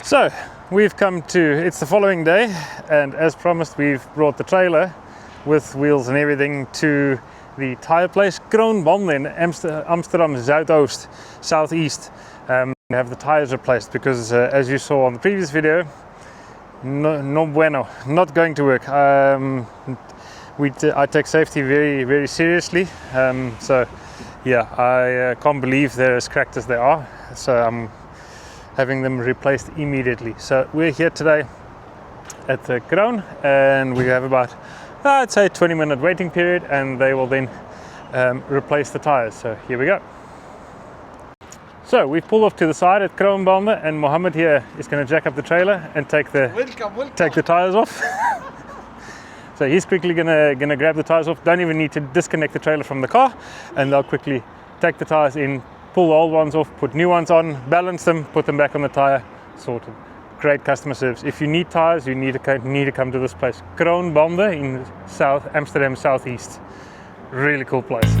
So we've come to, it's the following day, and as promised we've brought the trailer with wheels and everything to the tyre place, Kroonband in Amsterdam Zuidoost, southeast. We have the tyres replaced because as you saw on the previous video, no bueno, not going to work. I take safety very seriously, so yeah, I can't believe they're as cracked as they are, so I'm having them replaced immediately. So we're here today at the Kroon, and we have about, I'd say, 20-minute waiting period, and they will then replace the tires. So here we go. So we've pulled off to the side at Kroonband, and Mohammed here is going to jack up the trailer and take the tires off. So he's quickly gonna grab the tires off. Don't even need to disconnect the trailer from the car, and they'll quickly take the tires in, pull the old ones off, put new ones on, balance them, put them back on the tire, sorted. Great customer service. If you need tires, you need to come to this place, Kroonband in South Amsterdam Southeast. Really cool place.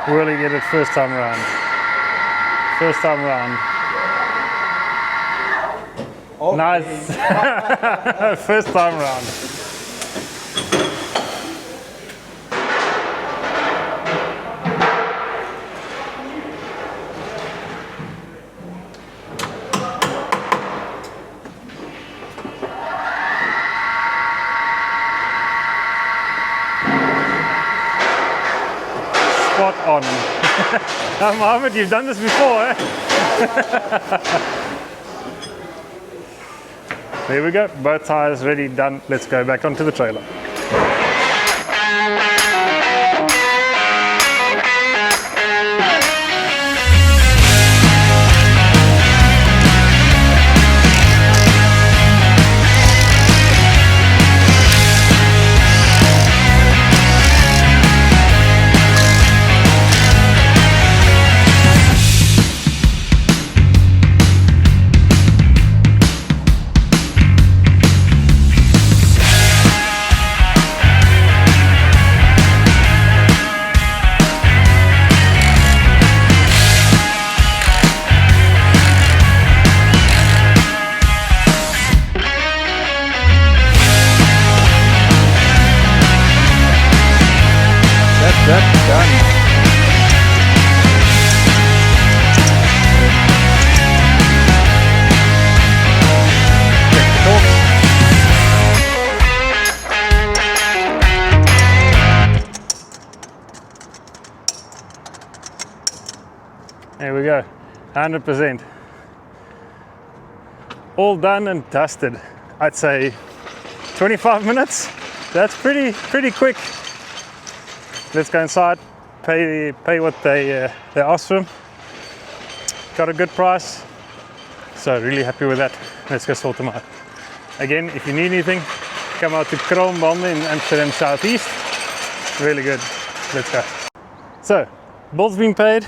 Really get it first time around. First time around. Okay. Nice. First time around. Spot on. Mohammed, you've done this before, eh? There we go, both tires ready, done. Let's go back onto the trailer. That's done. Check the torque. There we go, 100%. All done and dusted. I'd say 25 minutes. That's pretty quick. Let's go inside, pay what they asked for. Got a good price, so really happy with that. Let's go sort them out. Again, if you need anything, come out to Kroonband in Amsterdam Southeast. Really good. Let's go. So, bill's been paid,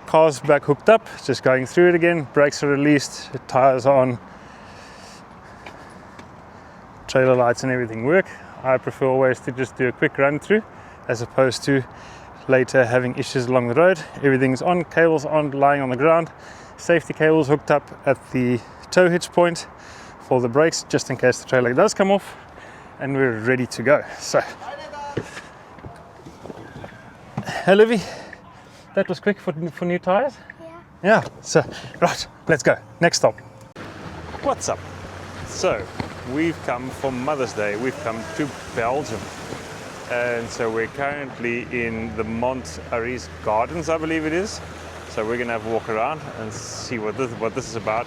car's back hooked up, just going through it again, brakes are released, tires are on, trailer lights and everything work. I prefer always to just do a quick run through as opposed to later having issues along the road. Everything's on, cables on, lying on the ground, safety cables hooked up at the tow hitch point for the brakes just in case the trailer does come off, and we're ready to go. So, hey Livy, that was quick for new tires? Yeah. So, right, let's go. Next stop. What's up? So, we've come for Mother's Day. We've come to Belgium. And so we're currently in the Mont Aries Gardens, I believe it is. So we're gonna have a walk around and see what this is about.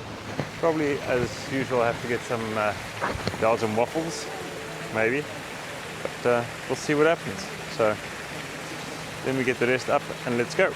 Probably, as usual, have to get some Belgian waffles, maybe. But we'll see what happens. So then we get the rest up and let's go.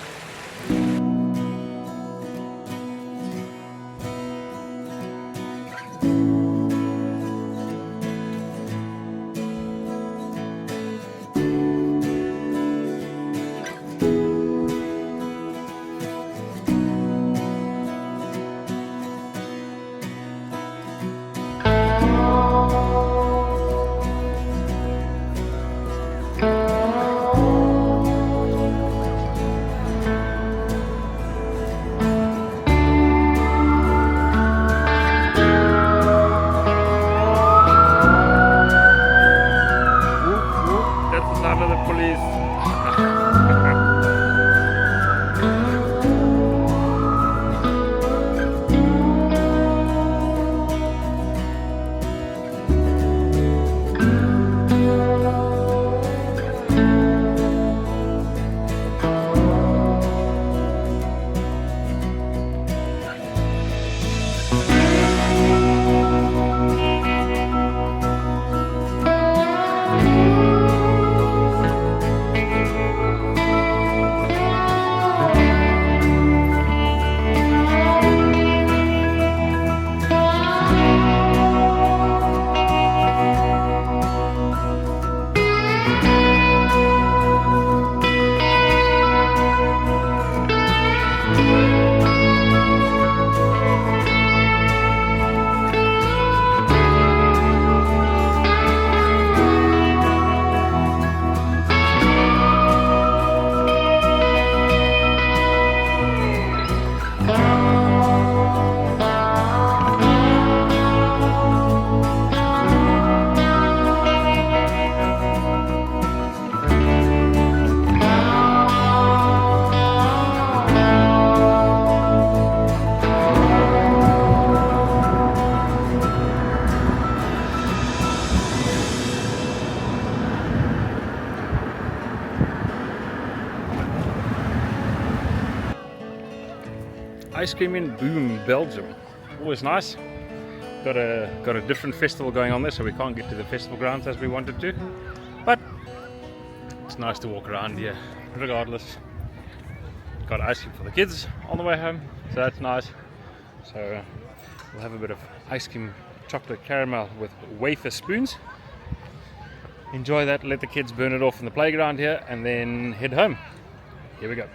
Ice cream in Boom, Belgium. Always nice. Got a different festival going on there, so we can't get to the festival grounds as we wanted to. But it's nice to walk around here, regardless. Got ice cream for the kids on the way home, so that's nice. So we'll have a bit of ice cream, chocolate caramel with wafer spoons. Enjoy that, let the kids burn it off in the playground here, and then head home. Here we go.